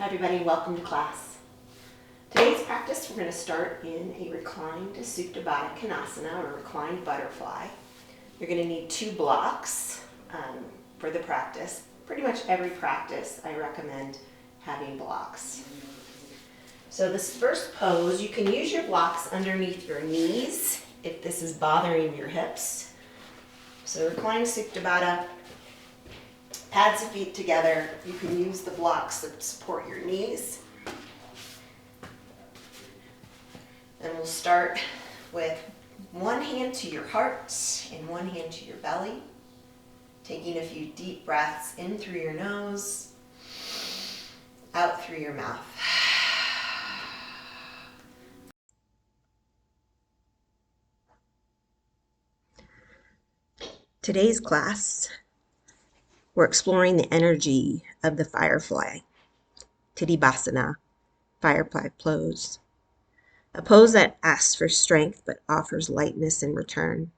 Hi everybody, welcome to class. Today's practice, we're going to start in a reclined Tittibhasana or reclined butterfly. You're going to need 2 blocks for the practice. Pretty much every practice I recommend having blocks. So this first pose, you can use your blocks underneath your knees if this is bothering your hips. So reclined Tittibhasana. Pads the feet together. You can use the blocks that support your knees. And we'll start with one hand to your heart and one hand to your belly. Taking a few deep breaths in through your nose, out through your mouth. Today's class, we're exploring the energy of the firefly, Tittibhasana, firefly pose. A pose that asks for strength but offers lightness in return.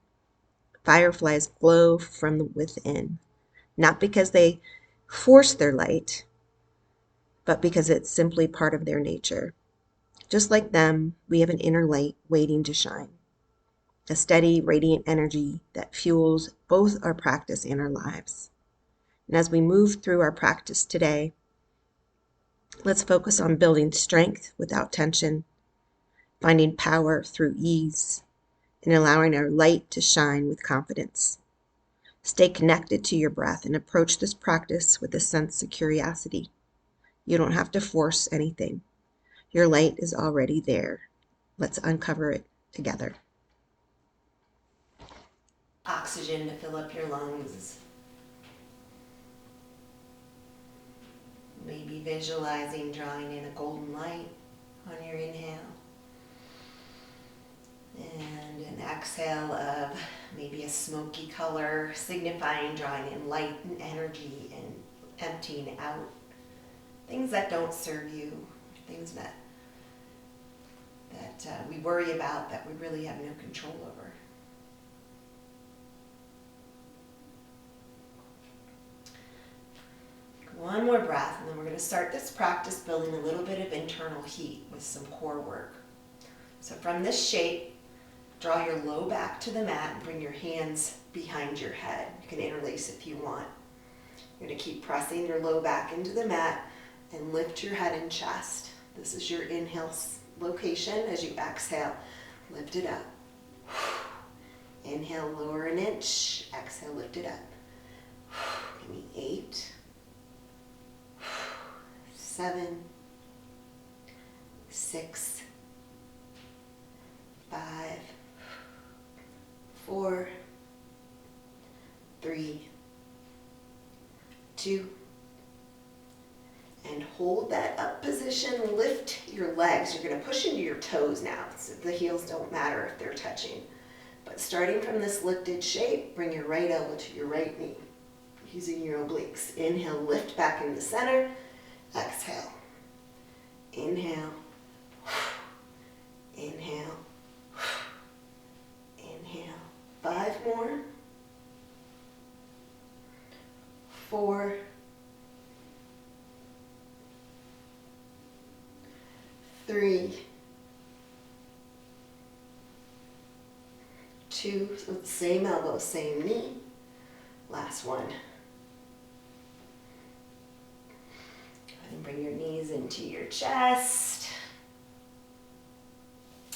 Fireflies glow from within, not because they force their light, but because it's simply part of their nature. Just like them, we have an inner light waiting to shine, a steady, radiant energy that fuels both our practice and our lives. And as we move through our practice today, let's focus on building strength without tension, finding power through ease, and allowing our light to shine with confidence. Stay connected to your breath and approach this practice with a sense of curiosity. You don't have to force anything. Your light is already there. Let's uncover it together. Oxygen to fill up your lungs. Maybe visualizing drawing in a golden light on your inhale. And an exhale of maybe a smoky color, signifying drawing in light and energy and emptying out things that don't serve you, things that we worry about that we really have no control over. One more breath, and then we're going to start this practice building a little bit of internal heat with some core work. So from this shape, draw your low back to the mat and bring your hands behind your head. You can interlace if you want. You're going to keep pressing your low back into the mat and lift your head and chest. This is your inhale location. As you exhale, lift it up. Inhale, lower an inch. Exhale, lift it up. Give me 8, 7, 6, 5, 4, 3, 2, and hold that up position. Lift your legs. You're going to push into your toes now. So the heels don't matter if they're touching. But starting from this lifted shape, bring your right elbow to your right knee, using your obliques. Inhale, lift back into the center. Exhale. Inhale. Inhale. Inhale. 5 more. 4. 3. 2. So same elbow, same knee. Last one. And bring your knees into your chest.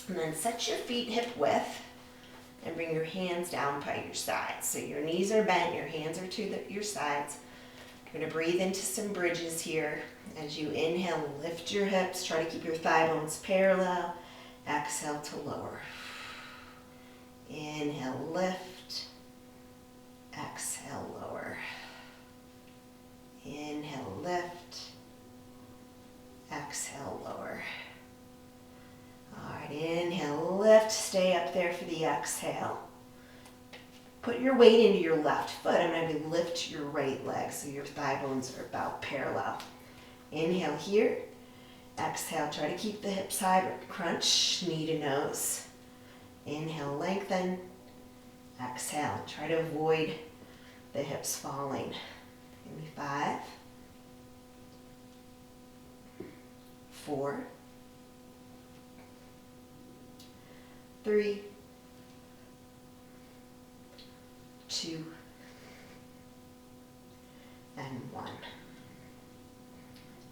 And then set your feet hip width and bring your hands down by your sides. So your knees are bent, your hands are to your sides. You're going to breathe into some bridges here. As you inhale, lift your hips. Try to keep your thigh bones parallel. Exhale to lower. Inhale, lift. Exhale, lower. Inhale, lift. Exhale, lower. All right, inhale, lift. Stay up there for the exhale. Put your weight into your left foot. I'm going to lift your right leg so your thigh bones are about parallel. Inhale here. Exhale, try to keep the hips high, but crunch knee to nose. Inhale, lengthen. Exhale, try to avoid the hips falling. Give me 5, 4, 3, 2, and 1.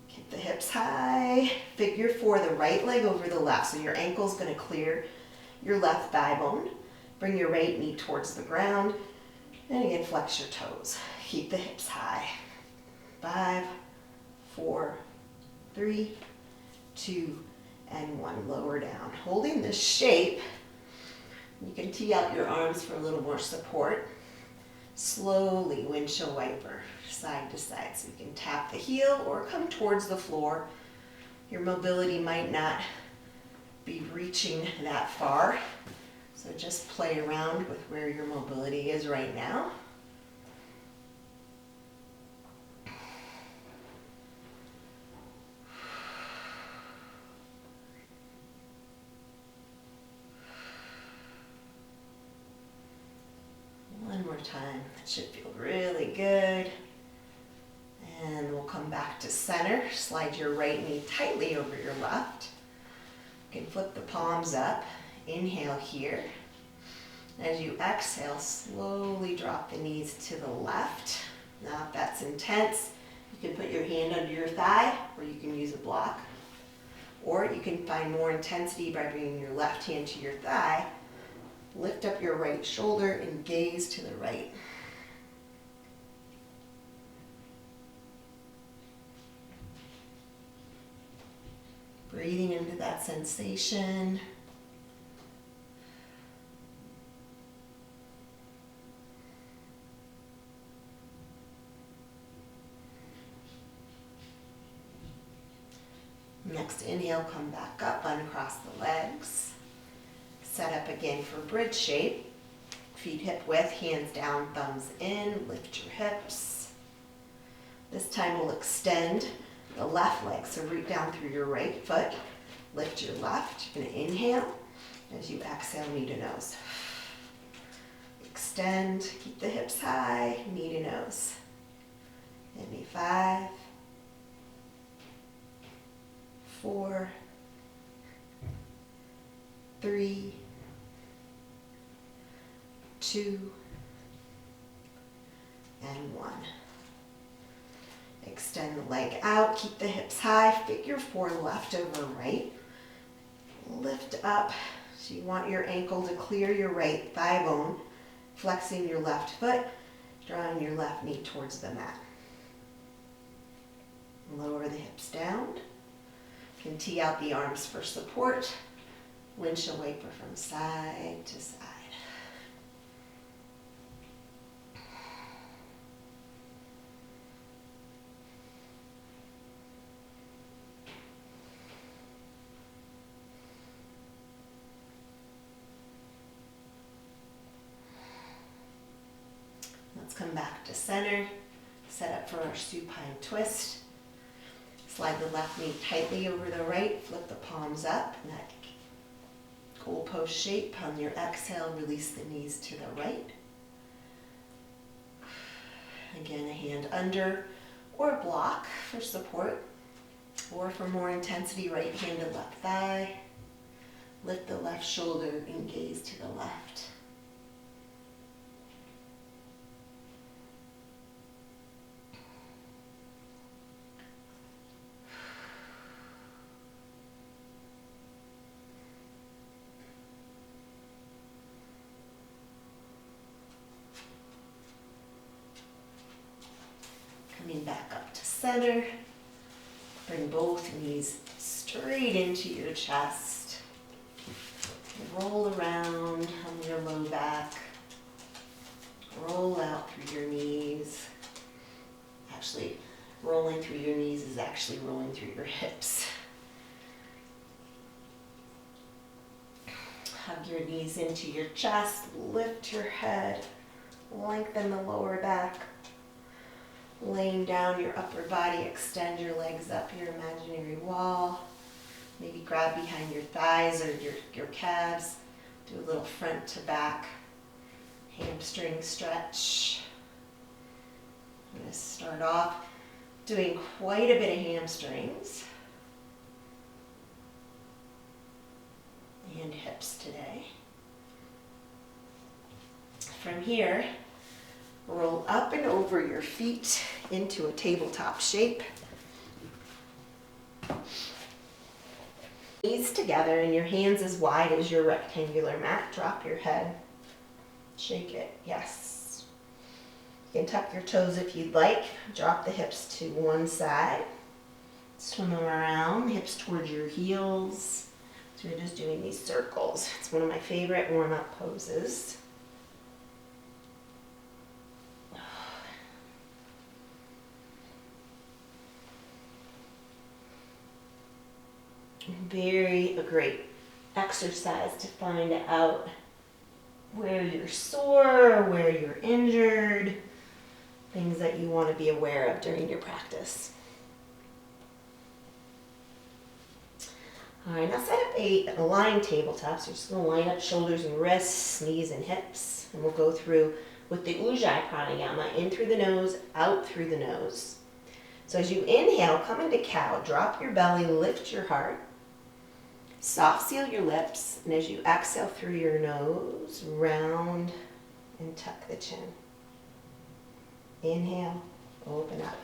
Keep the hips high. Figure 4, the right leg over the left. So your ankle's going to clear your left thigh bone. Bring your right knee towards the ground. And again, flex your toes. Keep the hips high. 5, 4, 3, 2, and 1. Lower down. Holding this shape, you can tee out your arms for a little more support. Slowly windshield wiper, side to side. So you can tap the heel or come towards the floor. Your mobility might not be reaching that far. So just play around with where your mobility is right now. One more time. That should feel really good. And we'll come back to center. Slide your right knee tightly over your left. You can flip the palms up. Inhale here. As you exhale, slowly drop the knees to the left. Now if that's intense, you can put your hand under your thigh, or you can use a block. Or you can find more intensity by bringing your left hand to your thigh. Lift up your right shoulder and gaze to the right. Breathing into that sensation. Next inhale, come back up, uncross the legs. Set up again for bridge shape. Feet hip width, hands down, thumbs in, lift your hips. This time we'll extend the left leg, so root down through your right foot. Lift your left. You're going to inhale. As you exhale, knee to nose. Extend, keep the hips high, knee to nose. Maybe 5, 4, 3, 2, and 1. Extend the leg out, keep the hips high, figure 4 left over right. Lift up, so you want your ankle to clear your right thigh bone, flexing your left foot, drawing your left knee towards the mat. Lower the hips down. You can tee out the arms for support. Windshield wiper from side to side. Let's come back to center. Set up for our supine twist. Slide the left knee tightly over the right. Flip the palms up. In that goalpost shape. On your exhale, release the knees to the right. Again, a hand under or a block for support. Or for more intensity, right hand to left thigh. Lift the left shoulder and gaze to the left. Coming back up to center. Bring both knees straight into your chest. Roll around on your low back. Roll out through your knees. Actually, rolling through your knees is actually rolling through your hips. Hug your knees into your chest. Lift your head. Lengthen the lower back. Laying down your upper body, extend your legs up your imaginary wall. Maybe grab behind your thighs or your calves. Do a little front to back hamstring stretch. I'm going to start off doing quite a bit of hamstrings. and hips today. From here, roll up and over your feet into a tabletop shape. Knees together and your hands as wide as your rectangular mat. Drop your head. Shake it. Yes. You can tuck your toes if you'd like. Drop the hips to one side. Swim them around, hips towards your heels. So we're just doing these circles. It's one of my favorite warm-up poses. Very a great exercise to find out where you're sore, where you're injured, things that you want to be aware of during your practice. All right, now set up a aligned tabletop. So you're just going to line up shoulders and wrists, knees and hips, and we'll go through with the Ujjayi pranayama, in through the nose, out through the nose. So as you inhale, come into cow, drop your belly, lift your heart. Soft seal your lips, and as you exhale through your nose, round and tuck the chin. Inhale, open up.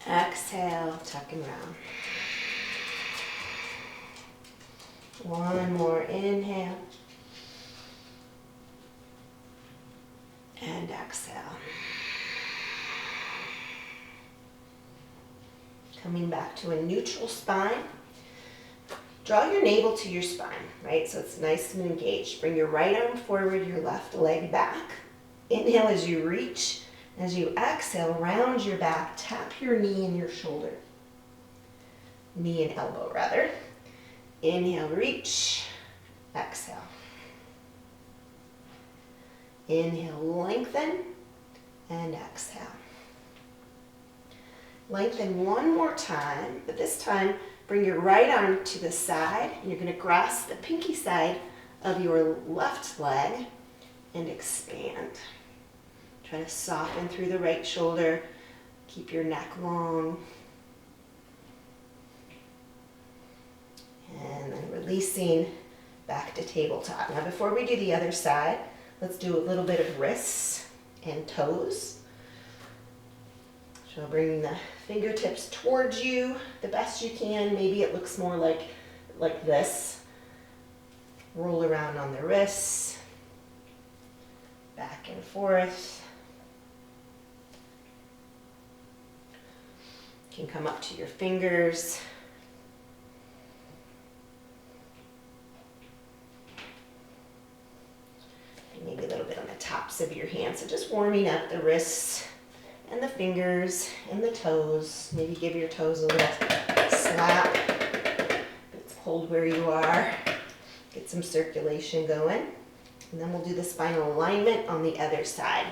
Exhale, tuck and round. One more inhale. And exhale. Coming back to a neutral spine. Draw your navel to your spine, right? So it's nice and engaged. Bring your right arm forward, your left leg back. Inhale as you reach. As you exhale, round your back, tap your knee and your shoulder. Knee and elbow, rather. Inhale, reach. Exhale. Inhale, lengthen. And exhale. Lengthen one more time, but this time bring your right arm to the side, and you're going to grasp the pinky side of your left leg and expand. Try to soften through the right shoulder. Keep your neck long. And then releasing back to tabletop. Now before we do the other side, let's do a little bit of wrists and toes. So bringing the fingertips towards you the best you can. Maybe it looks more like this. Roll around on the wrists. Back and forth. You can come up to your fingers. And maybe a little bit on the tops of your hands. So just warming up the wrists and the fingers and the toes. Maybe give your toes a little slap. If it's cold where you are. Get some circulation going. And then we'll do the spinal alignment on the other side.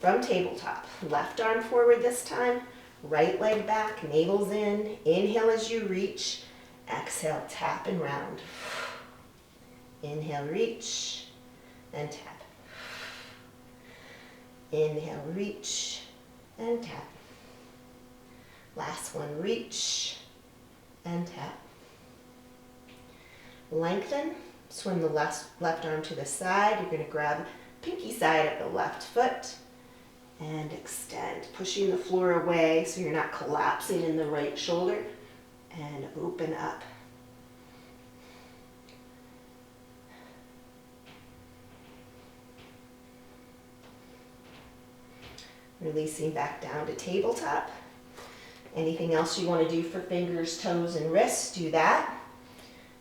From tabletop. Left arm forward this time. Right leg back, navel's in. Inhale as you reach. Exhale, tap and round. Inhale, reach and tap. Inhale, reach and tap. Last one, reach and tap. Lengthen, swim the left arm to the side. You're going to grab pinky side of the left foot and extend, pushing the floor away so you're not collapsing in the right shoulder, and open up. Releasing back down to tabletop. Anything else you want to do for fingers, toes, and wrists, do that.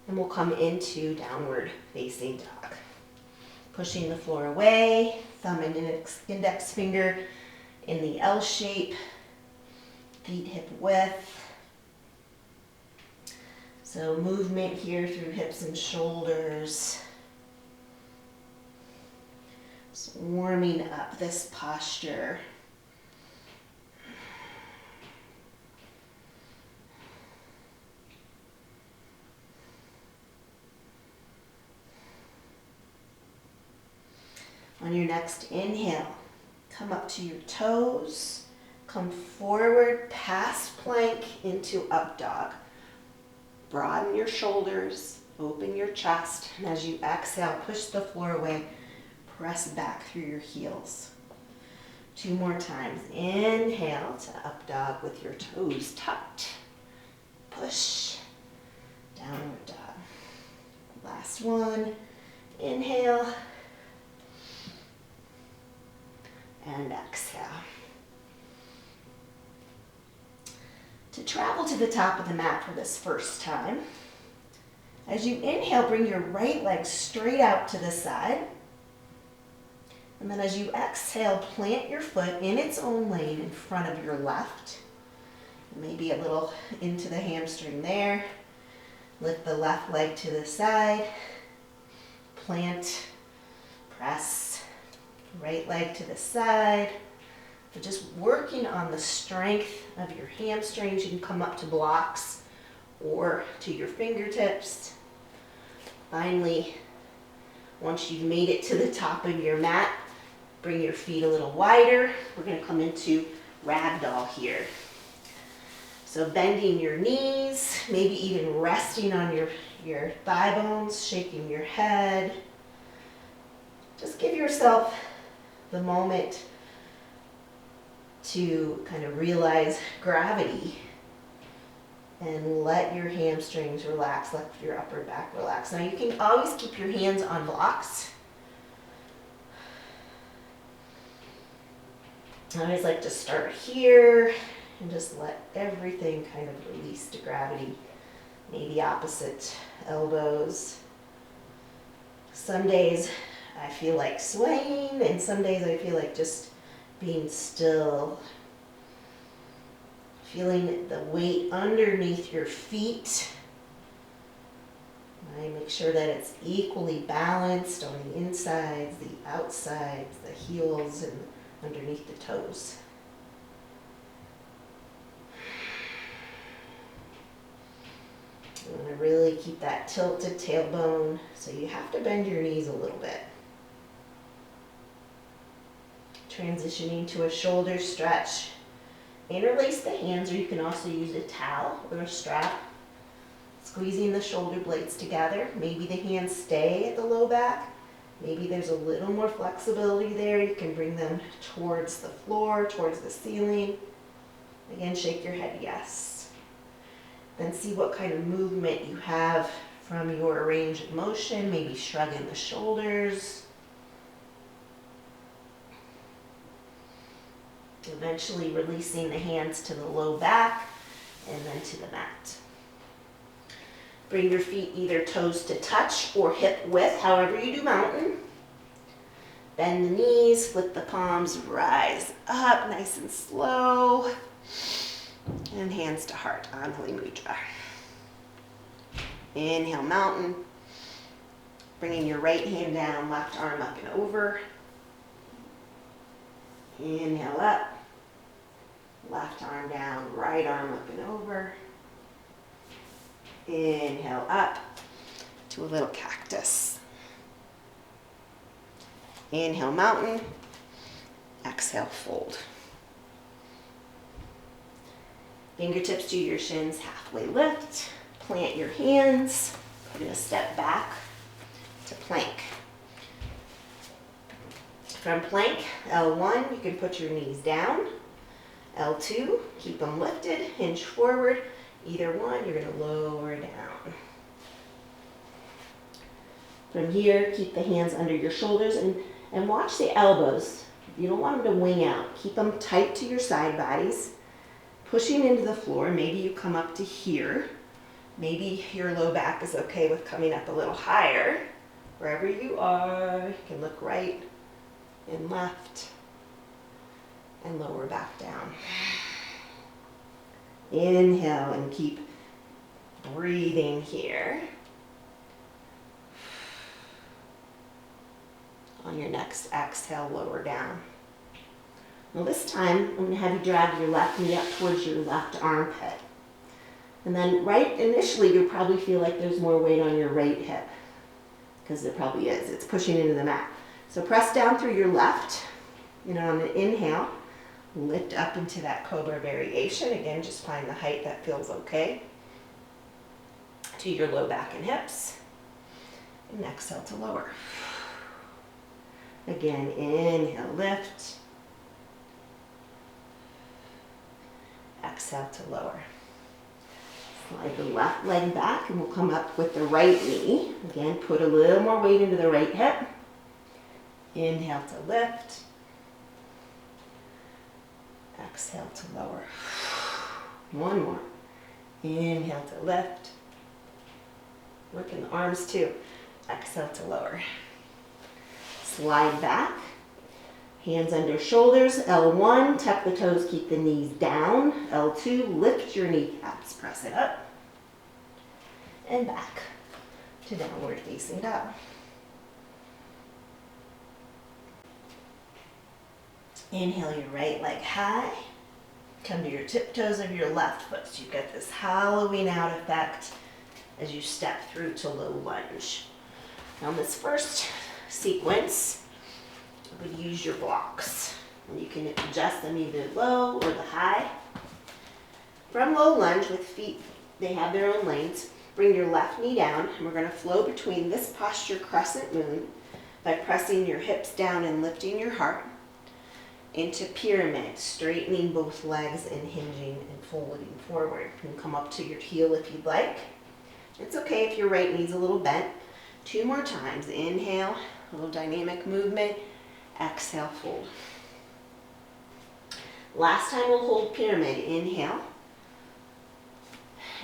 And we'll come into downward facing dog. Pushing the floor away, thumb and index finger in the L shape, feet hip width. So movement here through hips and shoulders. Just warming up this posture. On your next inhale, come up to your toes, come forward past plank into up dog. Broaden your shoulders, open your chest, and as you exhale, push the floor away, press back through your heels. 2 more times. Inhale to up dog with your toes tucked. Push, downward dog. Last one. Inhale and exhale. To travel to the top of the mat for this first time, as you inhale, bring your right leg straight out to the side. And then as you exhale, plant your foot in its own lane in front of your left. Maybe a little into the hamstring there. Lift the left leg to the side. Plant, press, right leg to the side. But just working on the strength of your hamstrings. You can come up to blocks or to your fingertips. Finally, once you've made it to the top of your mat, bring your feet a little wider. We're going to come into ragdoll here. So bending your knees, maybe even resting on your thigh bones, shaking your head. Just give yourself the moment to kind of realize gravity and let your hamstrings relax, let your upper back relax. Now you can always keep your hands on blocks. I always like to start here and just let everything kind of release to gravity. Maybe opposite elbows. Some days I feel like swaying, and some days I feel like just being still. Feeling the weight underneath your feet. Make sure that it's equally balanced on the insides, the outsides, the heels, and underneath the toes. You want to really keep that tilted tailbone, so you have to bend your knees a little bit. Transitioning to a shoulder stretch. Interlace the hands, or you can also use a towel or a strap. Squeezing the shoulder blades together. Maybe the hands stay at the low back. Maybe there's a little more flexibility there. You can bring them towards the floor, towards the ceiling. Again, shake your head yes. Then see what kind of movement you have from your range of motion. Maybe shrugging the shoulders. Eventually releasing the hands to the low back and then to the mat. Bring your feet either toes to touch or hip width, however you do mountain. Bend the knees, flip the palms, rise up nice and slow. And hands to heart, Anjali Mudra. Inhale, mountain. Bringing your right hand down, left arm up and over. Inhale up. Left arm down, right arm up and over. Inhale up to a little cactus. Inhale, mountain. Exhale, fold. Fingertips to your shins, halfway lift. Plant your hands. We're going to step back to plank. From plank, L1, you can put your knees down. L2, keep them lifted, hinge forward. Either one, you're going to lower down. From here, keep the hands under your shoulders and watch the elbows. You don't want them to wing out. Keep them tight to your side bodies. Pushing into the floor, maybe you come up to here. Maybe your low back is okay with coming up a little higher. Wherever you are, you can look right and left and lower back down. Inhale and keep breathing here. On your next exhale, lower down. Well, this time, I'm going to have you drag your left knee up towards your left armpit. And then right initially, you'll probably feel like there's more weight on your right hip, because there probably is. It's pushing into the mat. So press down through your left. On the inhale, lift up into that cobra variation. Again, just find the height that feels okay. to your low back and hips. And exhale to lower. Again, inhale, lift. Exhale to lower. Slide the left leg back and we'll come up with the right knee. Again, put a little more weight into the right hip. Inhale to lift. Exhale to lower. One more. Inhale to lift. Working the arms too. Exhale to lower. Slide back. Hands under shoulders. L1, tuck the toes, keep the knees down. L2, lift your kneecaps, press it up. And back to downward facing dog. Inhale your right leg high. Come to your tiptoes of your left foot. So you get this hollowing out effect as you step through to low lunge. Now in this first sequence, I would use your blocks. And you can adjust them either low or the high. From low lunge with feet, they have their own lanes. Bring your left knee down, and we're going to flow between this posture, crescent moon, by pressing your hips down and lifting your heart into pyramid, straightening both legs and hinging and folding forward. You can come up to your heel if you'd like. It's okay if your right knee's a little bent. 2 more times. Inhale, a little dynamic movement. Exhale, fold. Last time we'll hold pyramid. Inhale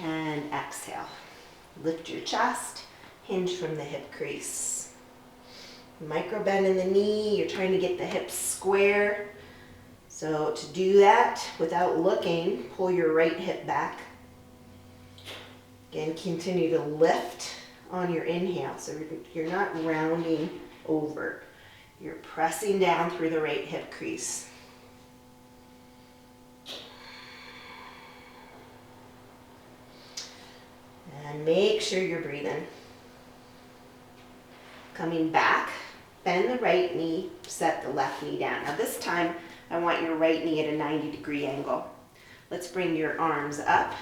and exhale. Lift your chest, hinge from the hip crease. Micro bend in the knee, you're trying to get the hips square. So to do that without looking, pull your right hip back. Again, continue to lift on your inhale. So you're not rounding over. You're pressing down through the right hip crease. And make sure you're breathing. Coming back, bend the right knee, set the left knee down. Now this time, I want your right knee at a 90-degree angle. Let's bring your arms up.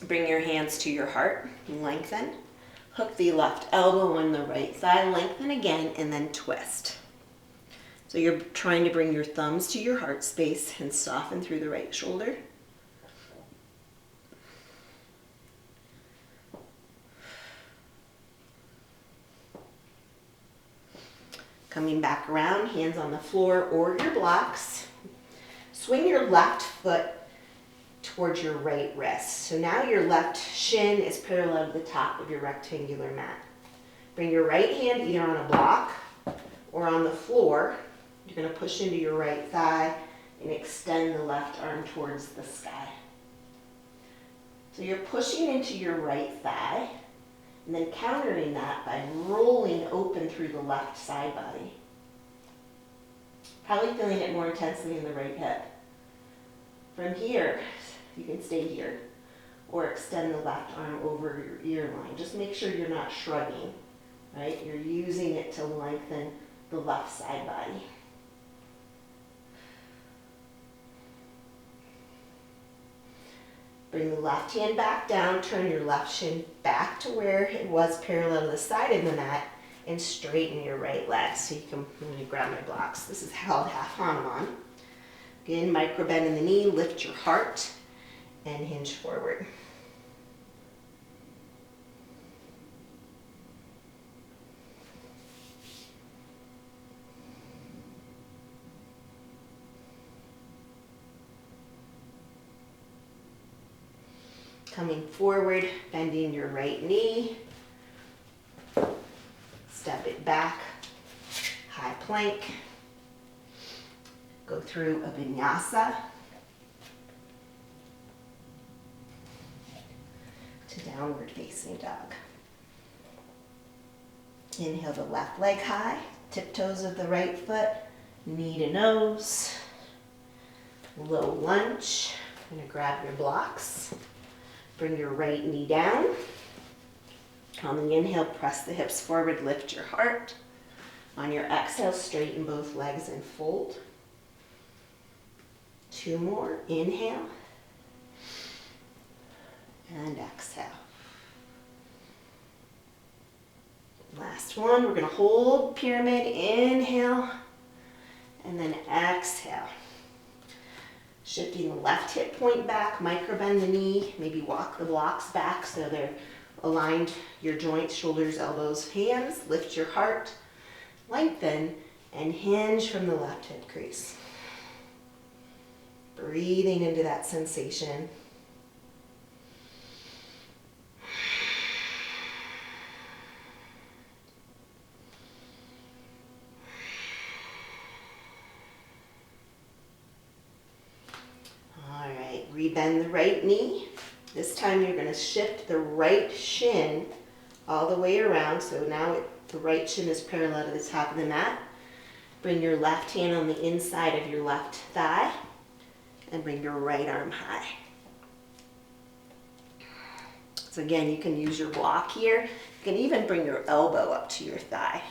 Bring your hands to your heart, lengthen. Hook the left elbow on the right thigh, lengthen again, and then twist. So you're trying to bring your thumbs to your heart space and soften through the right shoulder. Coming back around, hands on the floor or your blocks. Swing your left foot towards your right wrist. So now your left shin is parallel to the top of your rectangular mat. Bring your right hand either on a block or on the floor. You're going to push into your right thigh and extend the left arm towards the sky. So you're pushing into your right thigh and then countering that by rolling open through the left side body. Probably feeling it more intensely in the right hip. From here, you can stay here or extend the left arm over your ear line. Just make sure you're not shrugging, right? You're using it to lengthen the left side body. Bring the left hand back down, turn your left shin back to where it was parallel to the side of the mat, and straighten your right leg. So you can, let me grab my blocks. This is held half Hanuman. Again, micro bend in the knee, lift your heart, and hinge forward. Coming forward, bending your right knee. Step it back, high plank. Go through a vinyasa to downward facing dog. Inhale the left leg high, tiptoes of the right foot, knee to nose, low lunge. I'm going to grab your blocks. Bring your right knee down. On the inhale, press the hips forward, lift your heart. On your exhale, straighten both legs and fold. 2 more. Inhale. And exhale. Last one, we're going to hold pyramid, inhale, and then exhale. Shifting the left hip point back, micro bend the knee, maybe walk the blocks back so they're aligned, your joints, shoulders, elbows, hands. Lift your heart, lengthen, and hinge from the left hip crease. Breathing into that sensation. All right, rebend the right knee. This time you're going to shift the right shin all the way around. So now the right shin is parallel to the top of the mat. Bring your left hand on the inside of your left thigh and bring your right arm high. So again, you can use your block here. You can even bring your elbow up to your thigh.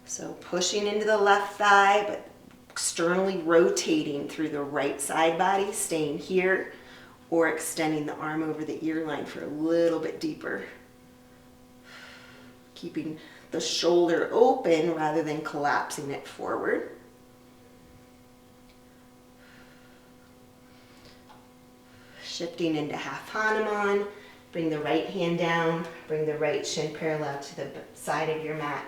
So pushing into the left thigh, but externally rotating through the right side body, staying here, or extending the arm over the ear line for a little bit deeper. Keeping the shoulder open rather than collapsing it forward. Shifting into half Hanuman, bring the right hand down, bring the right shin parallel to the side of your mat.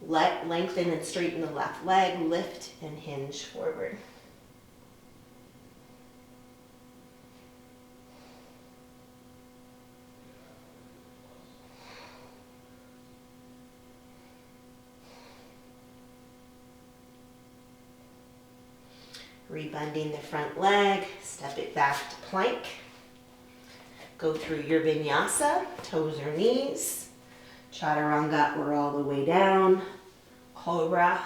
Lengthen and straighten the left leg, lift and hinge forward. Rebending the front leg, step it back to plank. Go through your vinyasa, toes or knees. Chaturanga or all the way down. Cobra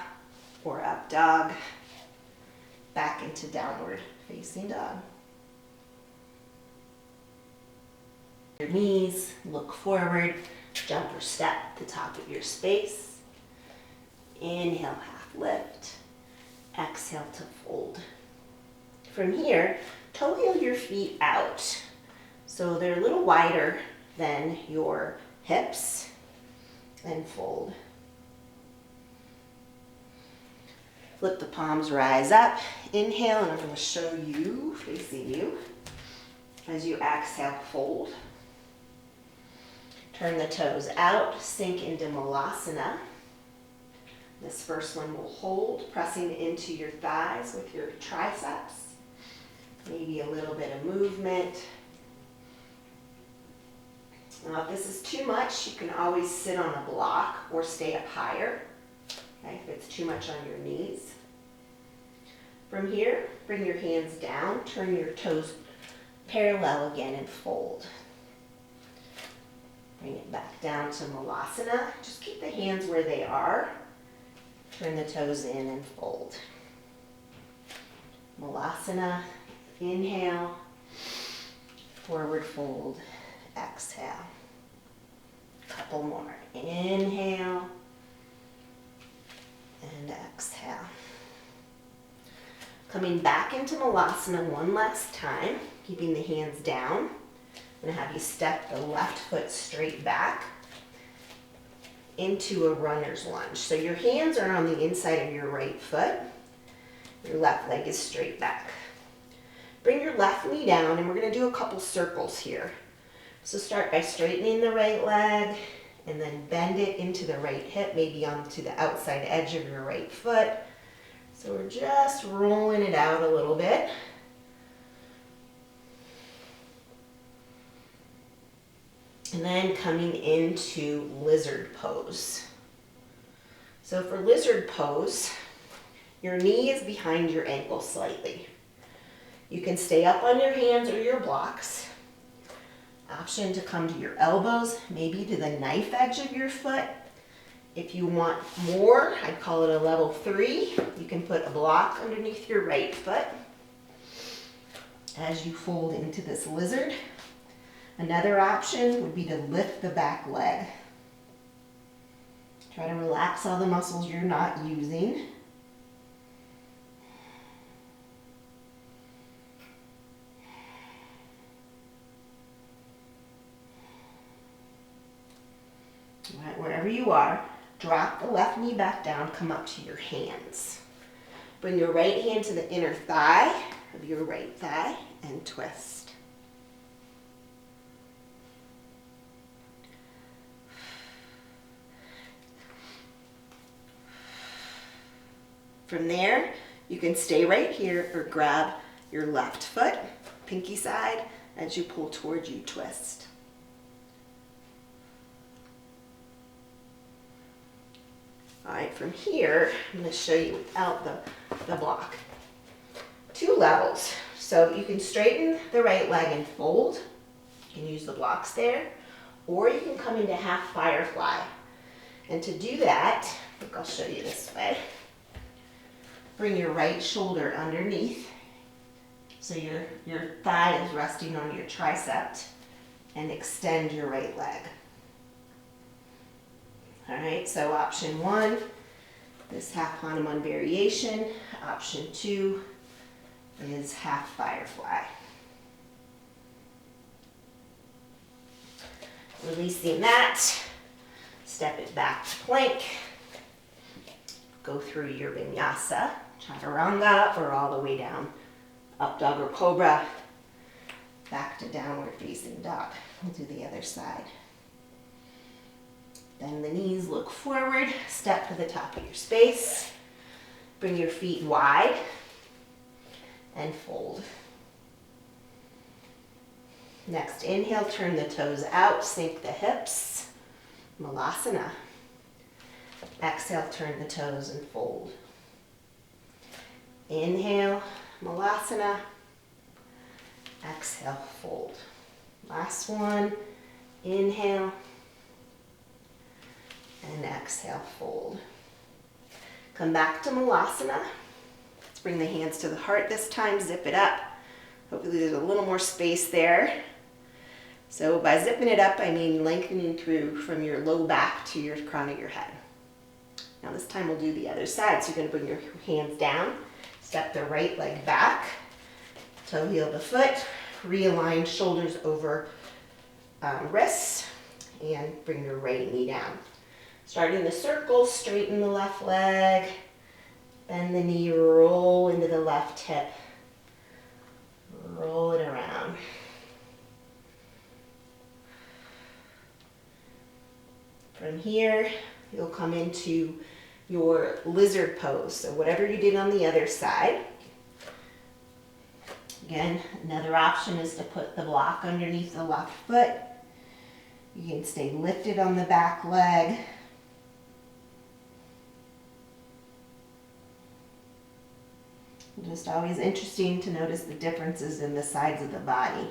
or up dog. Back into downward facing dog. Your knees, look forward, jump or step to the top of your space. Inhale, half lift. Exhale to fold. From here, toe heel your feet out. So they're a little wider than your hips. And fold. Flip the palms, rise up. Inhale, and I'm going to show you, facing you. As you exhale, fold. Turn the toes out, sink into Malasana. This first one will hold, pressing into your thighs with your triceps. Maybe a little bit of movement. Now, if this is too much, you can always sit on a block or stay up higher, okay, if it's too much on your knees. From here, bring your hands down, turn your toes parallel again and fold. Bring it back down to Malasana. Just keep the hands where they are. Turn the toes in and fold. Malasana, inhale, forward fold, exhale. Couple more. Inhale and exhale. Coming back into Malasana one last time, keeping the hands down. I'm going to have you step the left foot straight back into a runner's lunge. So your hands are on the inside of your right foot. Your left leg is straight back. Bring your left knee down, and we're going to do a couple circles here. So start by straightening the right leg, and then bend it into the right hip, maybe onto the outside edge of your right foot. So we're just rolling it out a little bit. And then coming into lizard pose. So for lizard pose, your knee is behind your ankle slightly. You can stay up on your hands or your blocks. Option to come to your elbows, maybe to the knife edge of your foot. If you want more, I'd call it a level 3. You can put a block underneath your right foot as you fold into this lizard. Another option would be to lift the back leg. Try to relax all the muscles you're not using. Right, wherever you are, drop the left knee back down, come up to your hands. Bring your right hand to the inner thigh of your right thigh and twist. From there, you can stay right here or grab your left foot, pinky side, as you pull towards you, twist. All right, from here, I'm going to show you without the block. 2 levels. So you can straighten the right leg and fold. You can use the blocks there. Or you can come into half firefly. And to do that, I think I'll show you this way. Bring your right shoulder underneath. So your thigh is resting on your tricep. And extend your right leg. All right, so option 1, this half Hanuman variation. Option 2 is half firefly. Releasing that, step it back to plank. Go through your vinyasa, chaturanga, or all the way down. Up dog or cobra, back to downward facing dog. We'll do the other side. Bend the knees, look forward, step to the top of your space. Bring your feet wide and fold. Next, inhale, turn the toes out, sink the hips. Malasana. Exhale, turn the toes and fold. Inhale, Malasana. Exhale, fold. Last one, inhale. And exhale, fold. Come back to Malasana. Let's bring the hands to the heart this time, zip it up. Hopefully there's a little more space there. So by zipping it up, I mean lengthening through from your low back to your crown of your head. Now this time we'll do the other side. So you're gonna bring your hands down, step the right leg back, toe heel the foot, realign shoulders over wrists, and bring your right knee down. Starting the circle, straighten the left leg, bend the knee, roll into the left hip, roll it around. From here, you'll come into your lizard pose. So whatever you did on the other side. Again, another option is to put the block underneath the left foot. You can stay lifted on the back leg. Just always interesting to notice the differences in the sides of the body.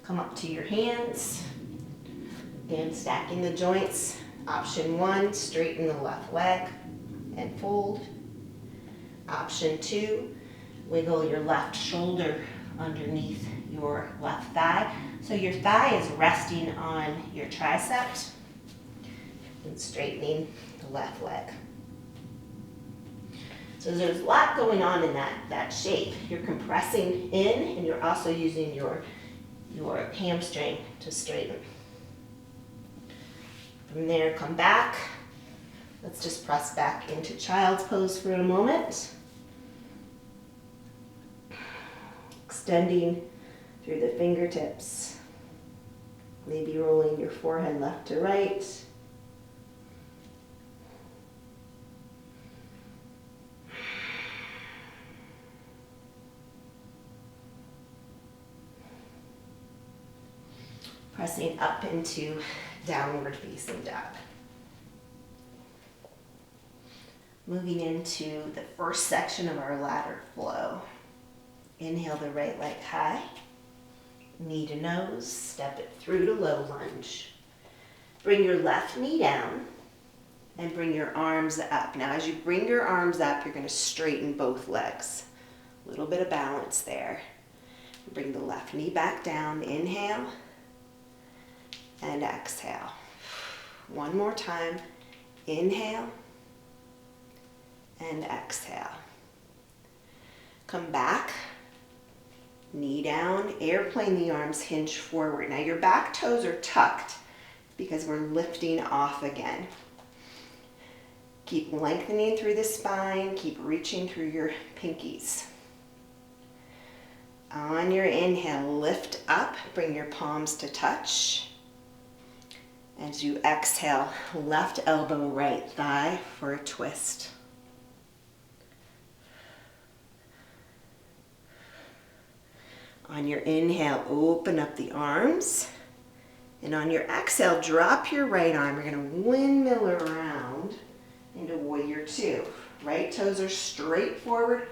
Come up to your hands and stacking the joints. Option 1, straighten the left leg and fold. Option 2, wiggle your left shoulder underneath your left thigh. So your thigh is resting on your tricep and straightening the left leg. So there's a lot going on in that shape. You're compressing in and you're also using your hamstring to straighten. From there, come back. Let's just press back into child's pose for a moment. Extending through the fingertips. Maybe rolling your forehead left to right. Pressing up into downward facing dog. Moving into the first section of our ladder flow. Inhale the right leg high, knee to nose, step it through to low lunge. Bring your left knee down and bring your arms up. Now as you bring your arms up, you're going to straighten both legs. A little bit of balance there. Bring the left knee back down, inhale and exhale. One more time, inhale and exhale. Come back Knee down, airplane the arms, hinge forward. Now your back toes are tucked because we're lifting off again. Keep lengthening through the spine, keep reaching through your pinkies. On your inhale, lift up, bring your palms to touch. As you exhale, left elbow, right thigh for a twist. On your inhale, open up the arms. And on your exhale, drop your right arm. You're going to windmill around into warrior two. Right toes are straight forward.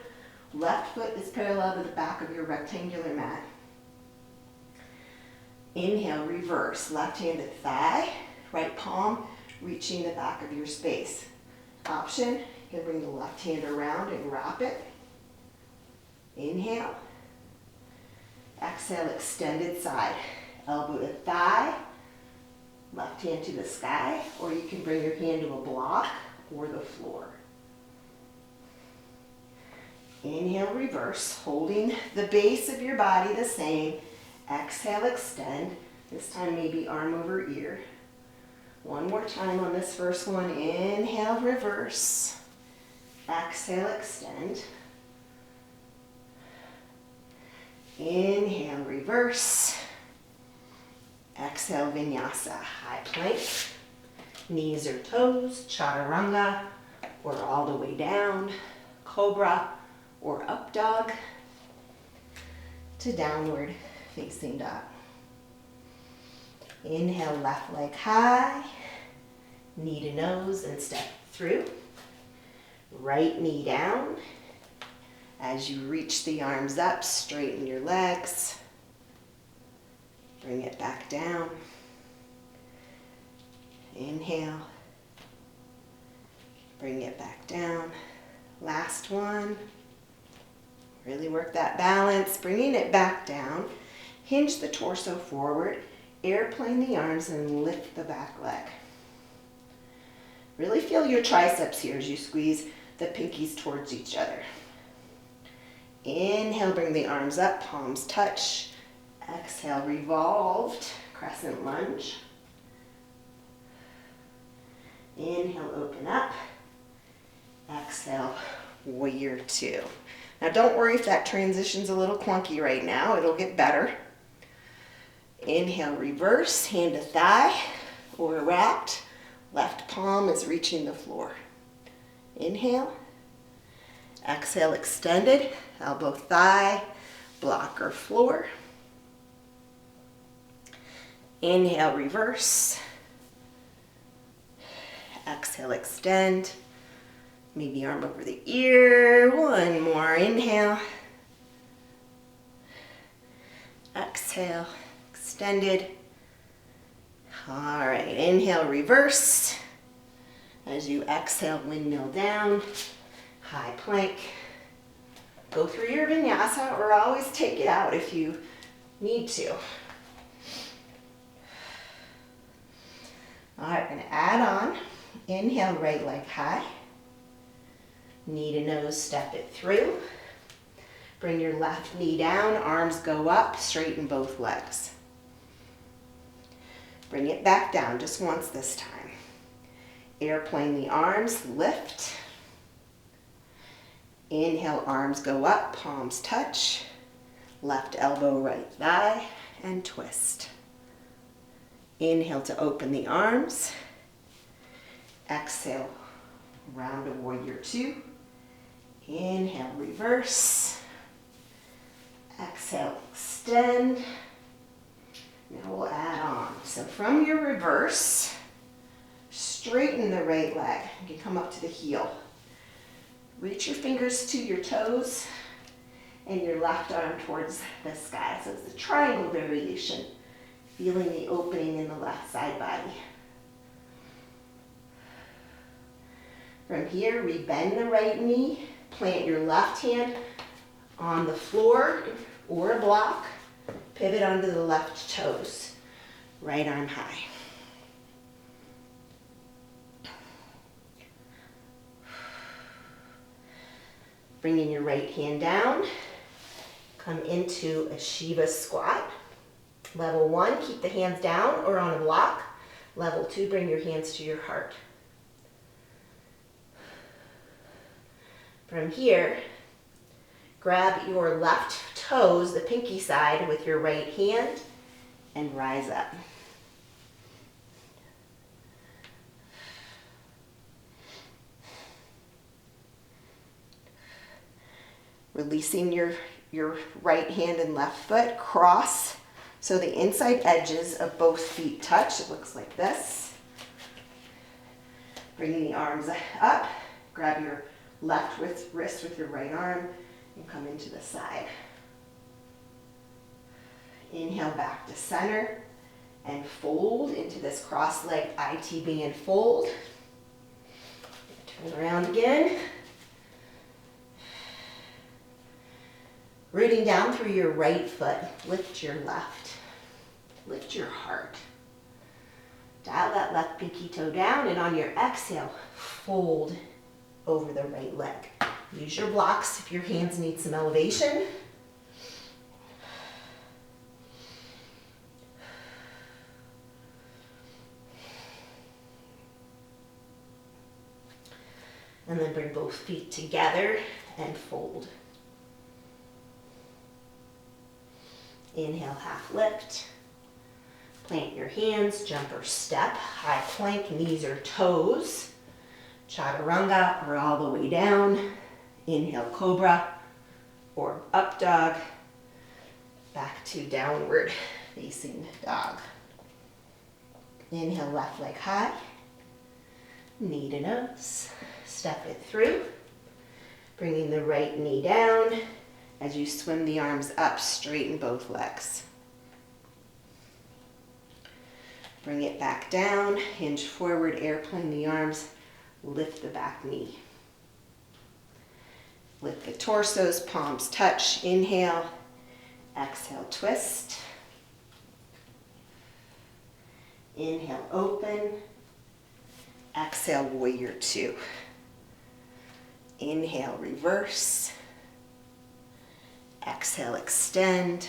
Left foot is parallel to the back of your rectangular mat. Inhale, reverse. Left-handed thigh, right palm reaching the back of your space. Option, you can bring the left hand around and wrap it. Inhale. Exhale, extended side. Elbow to thigh, left hand to the sky, or you can bring your hand to a block or the floor. Inhale, reverse, holding the base of your body the same. Exhale, extend. This time maybe arm over ear. One more time on this first one. Inhale, reverse. Exhale, extend. Inhale, reverse. Exhale, vinyasa, high plank. Knees or toes, chaturanga, or all the way down. Cobra or up dog to downward facing dog. Inhale, left leg high, knee to nose and step through. Right knee down. As you reach the arms up, straighten your legs. Bring it back down. Inhale. Bring it back down. Last one. Really work that balance, bringing it back down. Hinge the torso forward. Airplane the arms and lift the back leg. Really feel your triceps here as you squeeze the pinkies towards each other. Inhale, bring the arms up, palms touch. Exhale, revolved, crescent lunge. Inhale, open up. Exhale, warrior two. Now don't worry if that transition's a little clunky right now, it'll get better. Inhale, reverse, hand to thigh or wrapped. Left palm is reaching the floor. Inhale. Exhale, extended, elbow thigh, block or floor. Inhale, reverse. Exhale, extend. Maybe arm over the ear. One more, inhale. Exhale, extended. All right, inhale, reverse. As you exhale, windmill down, high plank. Go through your vinyasa or always take it out if you need to. All right, we're gonna add on. Inhale, right leg high. Knee to nose, step it through. Bring your left knee down, arms go up, straighten both legs. Bring it back down just once this time. Airplane the arms, lift. Inhale, arms go up, palms touch. Left elbow, right thigh, and twist. Inhale to open the arms. Exhale, round to warrior two. Inhale, reverse. Exhale, extend. Now we'll add on. So from your reverse, straighten the right leg. You can come up to the heel. Reach your fingers to your toes and your left arm towards the sky. So it's a triangle variation. Feeling the opening in the left side body. From here, rebend the right knee. Plant your left hand on the floor or a block. Pivot onto the left toes. Right arm high. Bringing your right hand down. come into a Shiva squat. Level 1, keep the hands down or on a block. Level 2, bring your hands to your heart. From here, grab your left toes, the pinky side, with your right hand and rise up. Releasing your right hand and left foot, cross so the inside edges of both feet touch. It looks like this. Bringing the arms up, grab your left wrist with your right arm and come into the side. Inhale back to center and fold into this cross-legged IT band fold. Turn around again. Rooting down through your right foot, lift your left. Lift your heart. Dial that left pinky toe down, and on your exhale, fold over the right leg. Use your blocks if your hands need some elevation. And then bring both feet together and fold. Inhale, half lift. Plant your hands, jump or step, high plank, knees or toes. Chaturanga or all the way down. Inhale, cobra or up dog. Back to downward facing dog. Inhale, left leg high. Knee to nose. Step it through. Bringing the right knee down. As you swim the arms up, straighten both legs. Bring it back down, hinge forward, airplane the arms, lift the back knee. Lift the torsos, palms touch, inhale, exhale, twist. Inhale, open, exhale, warrior two. Inhale, reverse. Exhale, extend.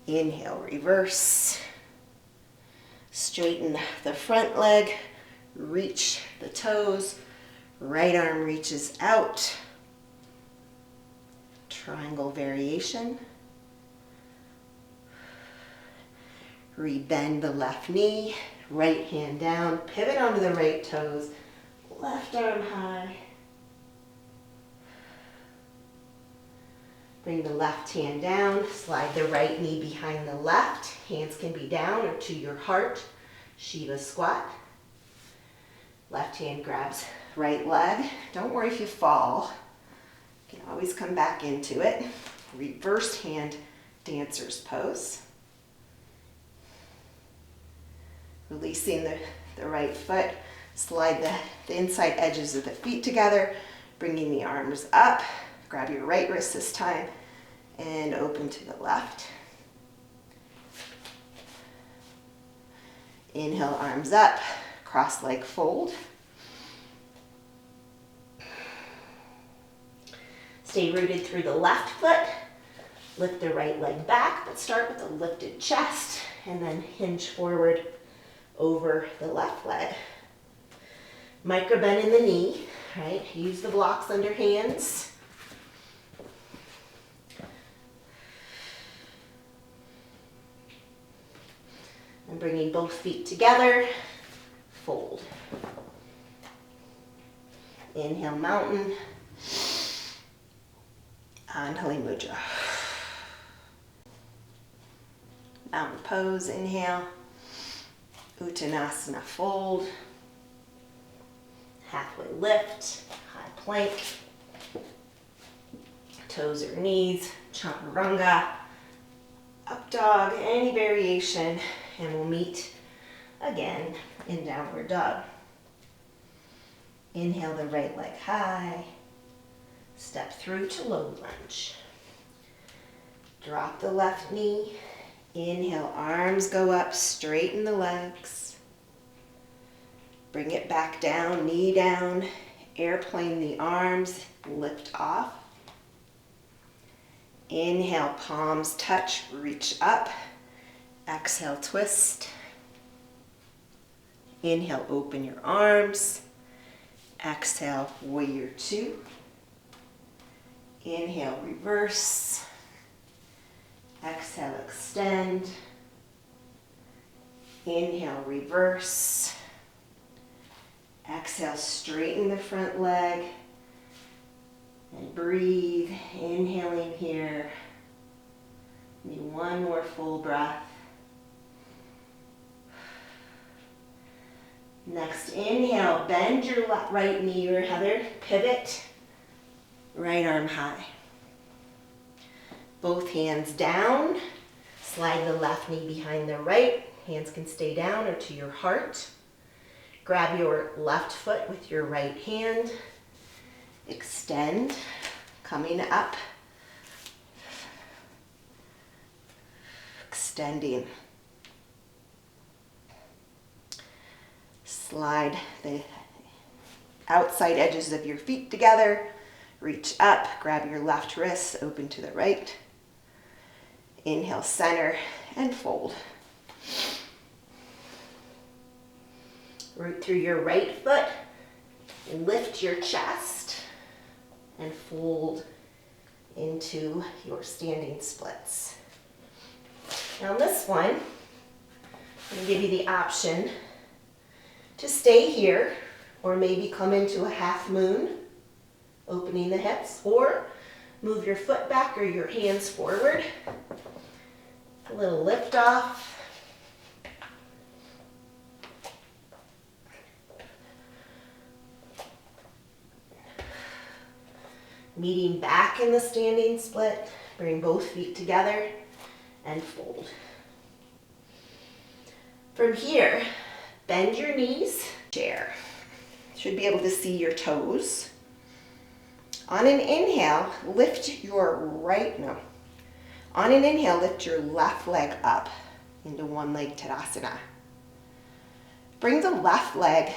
Inhale, reverse. Straighten the front leg, reach the toes. Right arm reaches out. Triangle variation. Rebend the left knee, right hand down, pivot onto the right toes, left arm high. Bring the left hand down, slide the right knee behind the left. Hands can be down or to your heart. Shiva squat. Left hand grabs right leg. Don't worry if you fall. You can always come back into it. Reverse hand dancer's pose. Releasing the right foot. Slide the inside edges of the feet together. Bringing the arms up. Grab your right wrist this time and open to the left. Inhale, arms up, cross leg fold. Stay rooted through the left foot. Lift the right leg back, but start with a lifted chest and then hinge forward over the left leg. Micro bend in the knee, right? Use the blocks under hands. And bringing both feet together, fold. Inhale, mountain. Anjali Mudra. Mountain pose, inhale. Uttanasana, fold. Halfway lift, high plank. Toes or knees, chaturanga. Up dog, any variation. And we'll meet again in downward dog. Inhale the right leg high. Step through to low lunge. Drop the left knee. Inhale, arms go up, straighten the legs. Bring it back down, knee down. Airplane the arms, lift off. Inhale, palms touch, reach up. Exhale, twist. Inhale, open your arms. Exhale, warrior two. Inhale, reverse. Exhale, extend. Inhale, reverse. Exhale, straighten the front leg. And breathe, inhaling here. Need one more full breath. Next, inhale, bend your right knee or Heather, pivot, right arm high. Both hands down, slide the left knee behind the right. Hands can stay down or to your heart. Grab your left foot with your right hand. Extend, coming up. Extending. Slide the outside edges of your feet together. Reach up, grab your left wrist, open to the right. Inhale, center, and fold. Root through your right foot, lift your chest, and fold into your standing splits. Now this one, I'm going to give you the option to stay here or maybe come into a half moon, opening the hips, or move your foot back or your hands forward. A little lift off. Meeting back in the standing split, bring both feet together and fold. From here, bend your knees, chair. Should be able to see your toes. On an inhale, lift your on an inhale, lift your left leg up into one leg Tadasana. Bring the left leg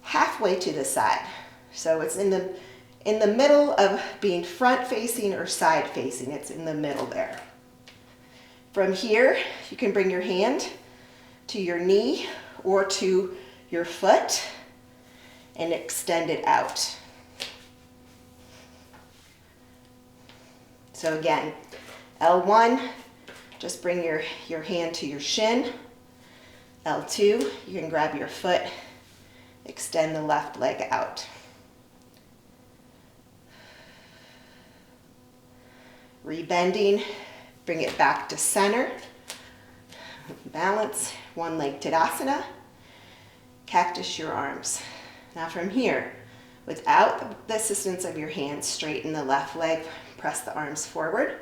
halfway to the side. So it's in the middle of being front facing or side facing. It's in the middle there. From here, you can bring your hand to your knee or to your foot and extend it out. So again, L1, just bring your hand to your shin. L2, you can grab your foot, extend the left leg out. Rebending, bring it back to center. Balance, one leg Tadasana. Cactus your arms. Now from here, without the assistance of your hands, straighten the left leg, press the arms forward.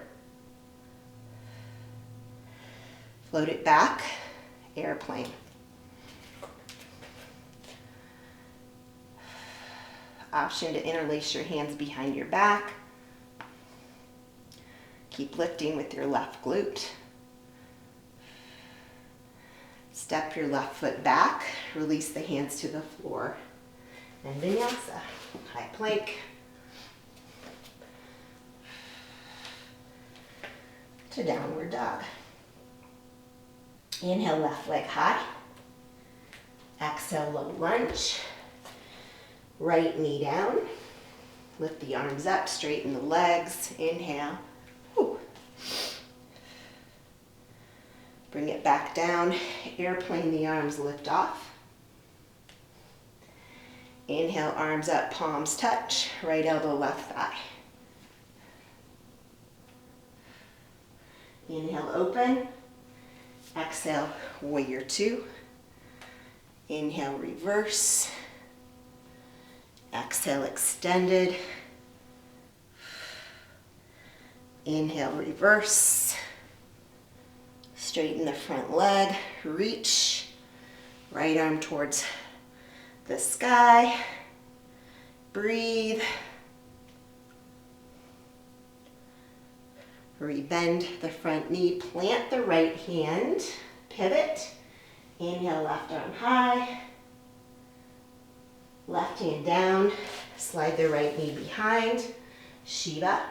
Float it back, airplane. Option to interlace your hands behind your back. Keep lifting with your left glute. Step your left foot back, release the hands to the floor. And vinyasa, high plank. To downward dog. Inhale, left leg high. Exhale, low lunge. Right knee down. Lift the arms up, straighten the legs. Inhale. Whew. Bring it back down. Airplane the arms, lift off. Inhale, arms up, palms touch. Right elbow, left thigh. Inhale, open. Exhale, warrior two. Inhale, reverse. Exhale, extended. Inhale, reverse. Straighten the front leg, reach. Right arm towards the sky. Breathe. Rebend the front knee, plant the right hand, pivot. Inhale, left arm high. Left hand down, slide the right knee behind. Shiva.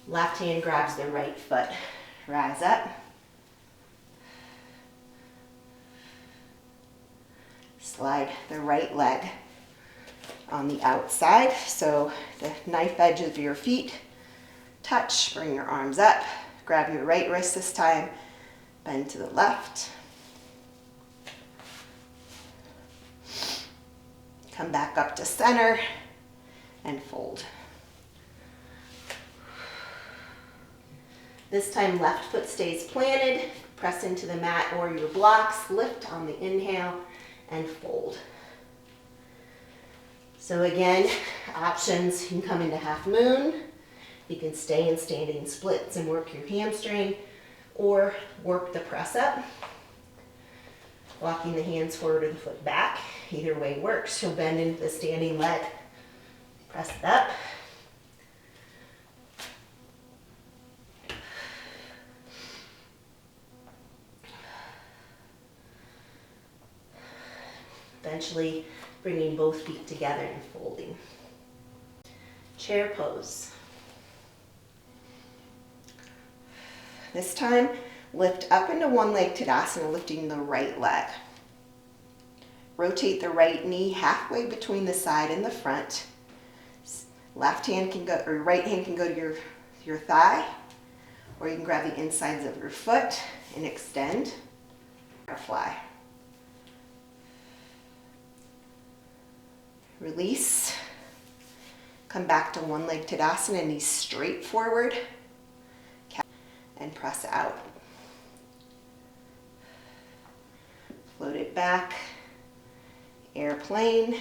Left hand grabs the right foot. Rise up. Slide the right leg on the outside, so the knife edge of your feet touch. Bring your arms up. Grab your right wrist this time. Bend to the left. Come back up to center and fold. This time left foot stays planted. Press into the mat or your blocks. Lift on the inhale and fold. So again, options, you can come into half moon. You can stay in standing splits and work your hamstring, or work the press up. Walking the hands forward or the foot back. Either way works. You'll bend into the standing leg. Press it up. Eventually bringing both feet together and folding. Chair pose. This time, lift up into one leg Tadasana, lifting the right leg. Rotate the right knee halfway between the side and the front. Left hand can go, or right hand can go to your thigh, or you can grab the insides of your foot and extend. Firefly. Release. Come back to one leg Tadasana, knees straight forward. And press out. Float it back. Airplane.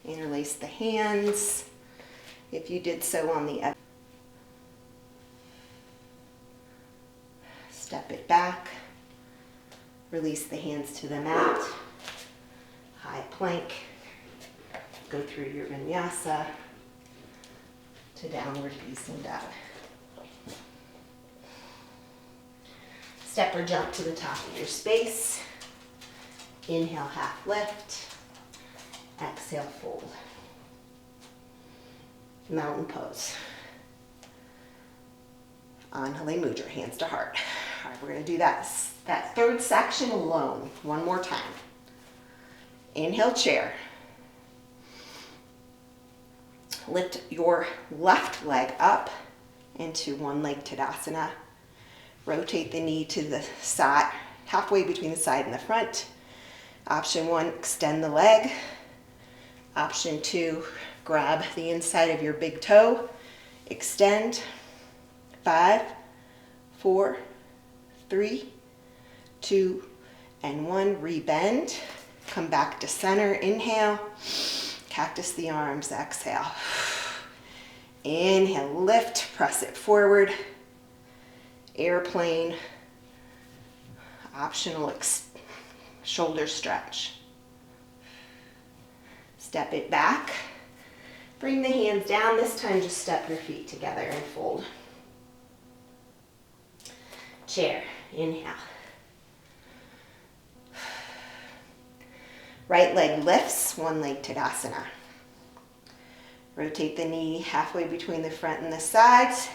Interlace the hands. If you did so on the other. Step it back. Release the hands to the mat. High plank. Go through your vinyasa to downward facing dog. Step or jump to the top of your space. Inhale, half lift. Exhale, fold. Mountain pose. Anjali Mudra, hands to heart. All right, we're going to do that third section alone one more time. Inhale, chair. Lift your left leg up into one leg Tadasana. Rotate the knee to the side, halfway between the side and the front. Option 1, extend the leg. Option 2, grab the inside of your big toe. Extend. 5, 4, 3, 2, and 1. Rebend. Come back to center. Inhale. Cactus the arms. Exhale. Inhale, lift, press it forward. Airplane. Optional shoulder stretch. Step it back. Bring the hands down. This time just step your feet together and fold. Chair. Inhale. Right leg lifts, one leg Tadasana. Rotate the knee halfway between the front and the sides.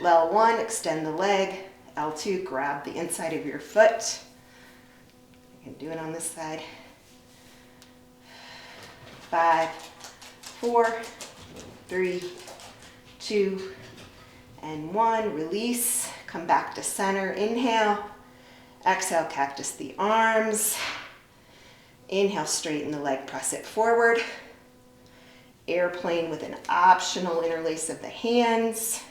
L1, extend the leg. L2, grab the inside of your foot. You can do it on this side. 5, 4, 3, 2, and 1. Release. Come back to center. Inhale. Exhale, cactus the arms. Inhale, straighten the leg, press it forward. Airplane with an optional interlace of the hands.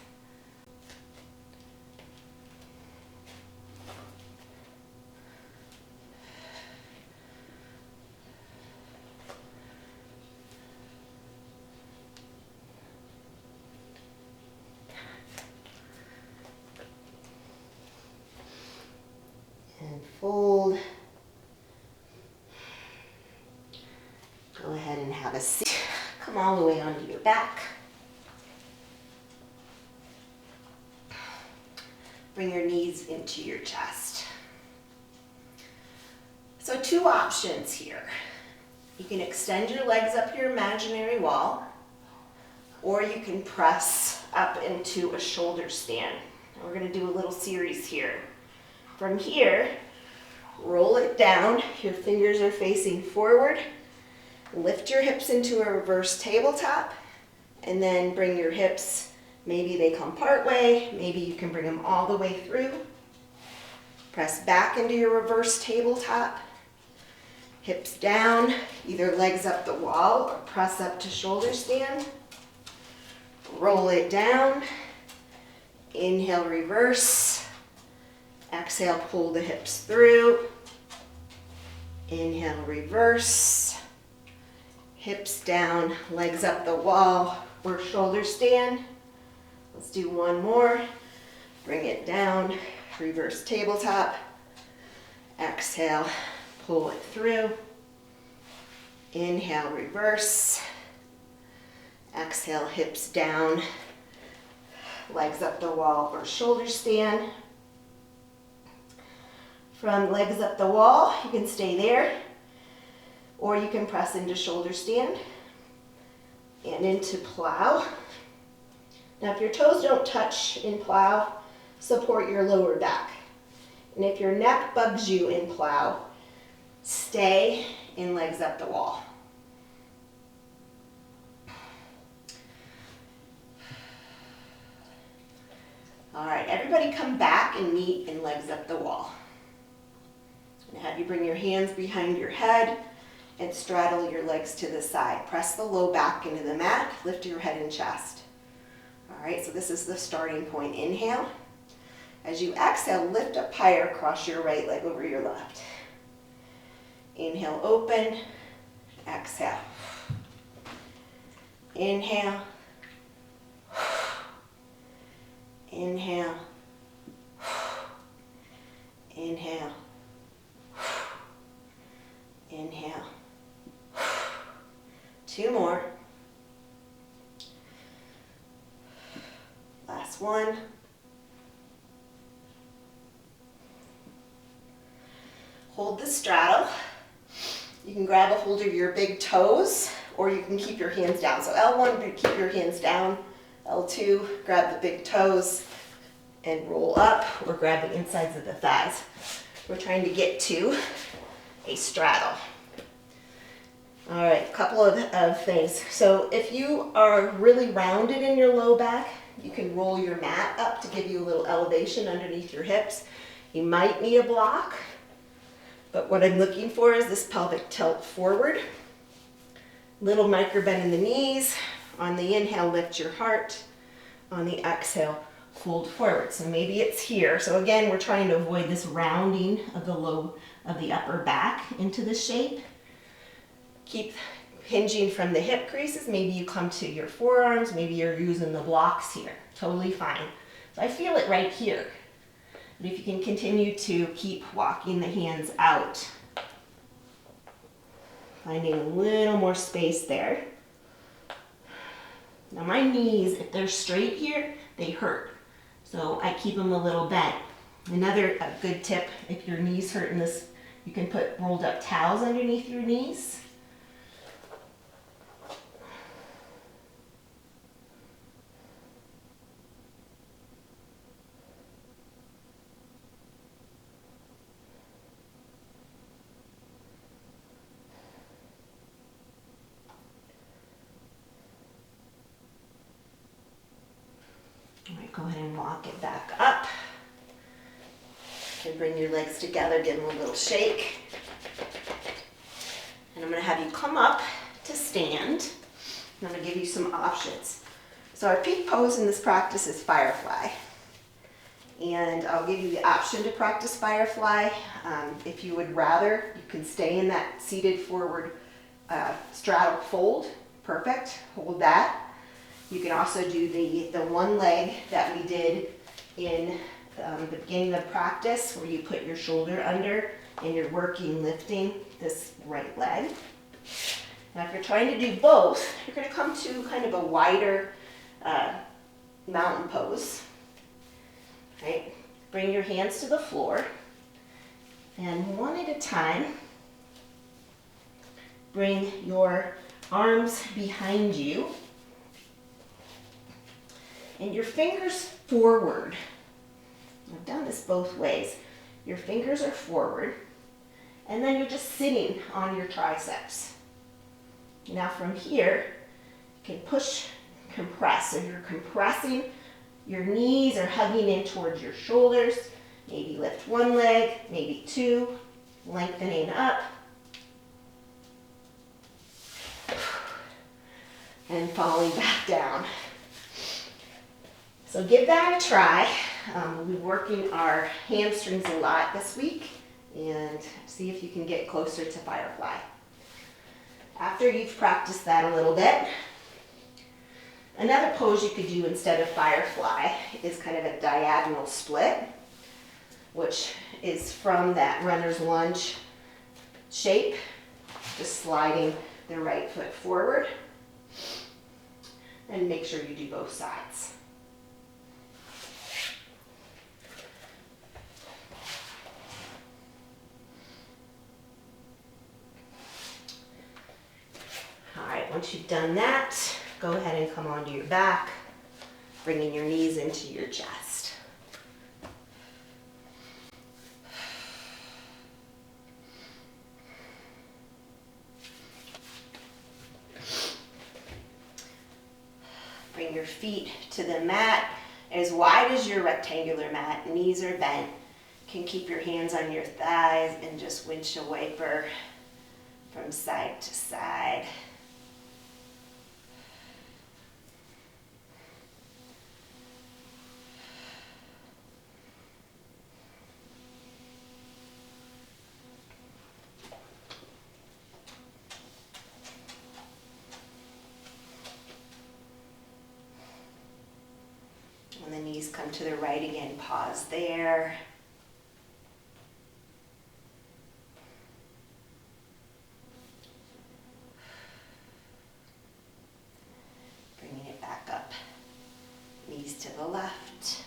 And fold. Go ahead and have a seat. Come all the way onto your back. Bring your knees into your chest. So 2 options here. You can extend your legs up your imaginary wall, or you can press up into a shoulder stand. And we're going to do a little series here. From here, roll it down. Your fingers are facing forward. Lift your hips into a reverse tabletop, and then bring your hips, maybe they come part way, maybe you can bring them all the way through. Press back into your reverse tabletop. Hips down, either legs up the wall or press up to shoulder stand. Roll it down. Inhale, reverse. Exhale, pull the hips through. Inhale, reverse. Hips down, legs up the wall or shoulder stand. Let's do one more. Bring it down, reverse tabletop. Exhale, pull it through. Inhale, reverse. Exhale, hips down, legs up the wall or shoulder stand. From legs up the wall, you can stay there, or you can press into shoulder stand and into plow. Now, if your toes don't touch in plow, support your lower back. And if your neck bugs you in plow, stay in legs up the wall. All right, everybody come back and meet in legs up the wall. I'm gonna have you bring your hands behind your head and straddle your legs to the side. Press the low back into the mat, lift your head and chest. All right, so this is the starting point. Inhale. As you exhale, lift up higher, cross your right leg over your left. Inhale, open. Exhale. Inhale. Inhale. Inhale. Inhale. Two more. Last one. Hold the straddle. You can grab a hold of your big toes, or you can keep your hands down. So L1, keep your hands down. L2, grab the big toes and roll up, or grab the insides of the thighs. We're trying to get to a straddle. All right, a couple of things. So if you are really rounded in your low back, you can roll your mat up to give you a little elevation underneath your hips. You might need a block, but what I'm looking for is this pelvic tilt forward. Little micro bend in the knees. On the inhale, lift your heart. On the exhale, fold forward. So maybe it's here. So again, we're trying to avoid this rounding of the upper back into the shape. Keep hinging from the hip creases. Maybe you come to your forearms. Maybe you're using the blocks here. Totally fine. So I feel it right here. But if you can continue to keep walking the hands out, finding a little more space there. Now my knees, if they're straight here, they hurt. So I keep them a little bent. Another good tip, if your knees hurt in this, you can put rolled up towels underneath your knees. All right, go ahead and walk it back up. You can bring your legs together, give them a little shake. And I'm going to have you come up to stand. I'm going to give you some options. So our peak pose in this practice is Firefly. And I'll give you the option to practice Firefly. If you would rather, you can stay in that seated forward straddle fold. Perfect. Hold that. You can also do the one leg that we did in the beginning of practice, where you put your shoulder under and you're working, lifting this right leg. Now if you're trying to do both, you're going to come to kind of a wider mountain pose. Right? Bring your hands to the floor, and one at a time, bring your arms behind you. and your fingers forward. I've done this both ways. Your fingers are forward, and then you're just sitting on your triceps. Now from here, you can push, compress. So you're compressing, your knees are hugging in towards your shoulders. Maybe lift one leg, maybe two, lengthening up. And falling back down. So give that a try. We'll be working our hamstrings a lot this week and see if you can get closer to Firefly. After you've practiced that a little bit, another pose you could do instead of Firefly is kind of a diagonal split, which is from that runner's lunge shape, just sliding the right foot forward. And make sure you do both sides. All right, once you've done that, go ahead and come onto your back, bringing your knees into your chest. Bring your feet to the mat as wide as your rectangular mat. Knees are bent. You can keep your hands on your thighs and just windshield wiper from side to side. When the knees come to the right again, pause there. Bringing it back up. Knees to the left.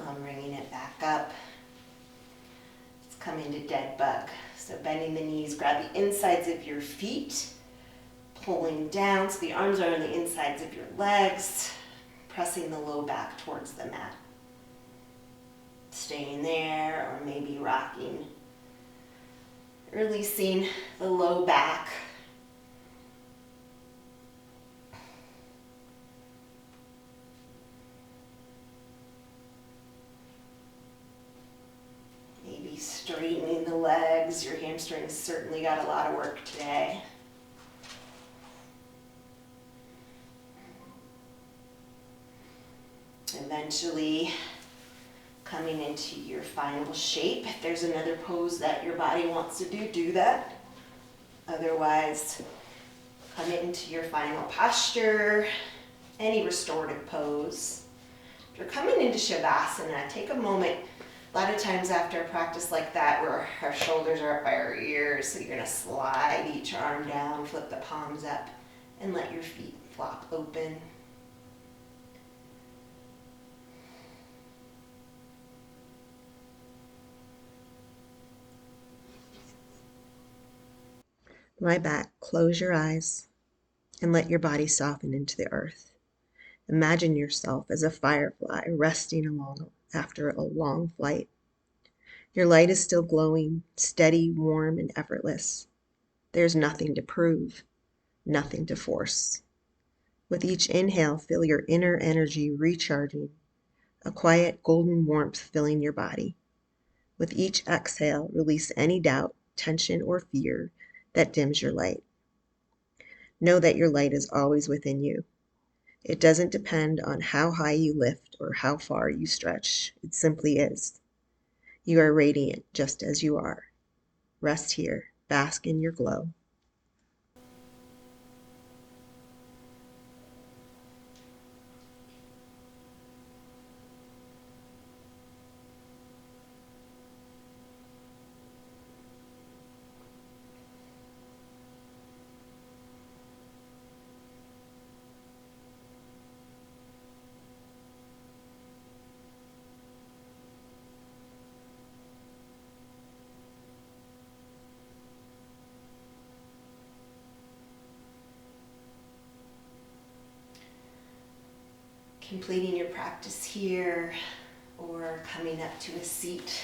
I'm bringing it back up. Let's come into dead bug. So bending the knees, grab the insides of your feet, pulling down so the arms are on the insides of your legs, pressing the low back towards the mat. Staying there or maybe rocking. Releasing the low back. Maybe straightening the legs. Your hamstrings certainly got a lot of work today. Eventually coming into your final shape. If there's another pose that your body wants to do, do that. Otherwise, come into your final posture, any restorative pose. If you're coming into Shavasana, take a moment. A lot of times after a practice like that where our shoulders are up by our ears, so you're going to slide each arm down, flip the palms up, and let your feet flop open. Lie back, close your eyes, and let your body soften into the earth. Imagine yourself as a firefly resting along after a long flight. Your light is still glowing, steady, warm, and effortless. There's nothing to prove, nothing to force. With each inhale, feel your inner energy recharging, a quiet golden warmth filling your body. With each exhale, release any doubt, tension, or fear that dims your light. Know that your light is always within you. It doesn't depend on how high you lift or how far you stretch. It simply is. You are radiant just as you are. Rest here, bask in your glow. Completing your practice here or coming up to a seat.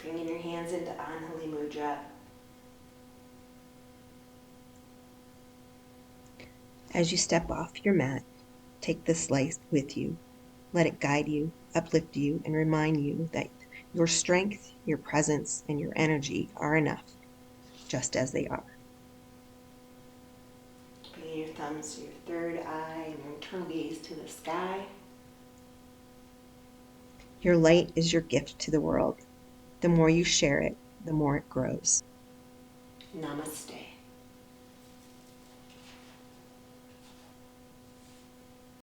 Bringing your hands into Anjali Mudra. As you step off your mat, take this light with you. Let it guide you, uplift you, and remind you that your strength, your presence, and your energy are enough, just as they are. Bringing your thumbs to your third eye and your internal gaze to the sky. Your light is your gift to the world. The more you share it, the more it grows. Namaste.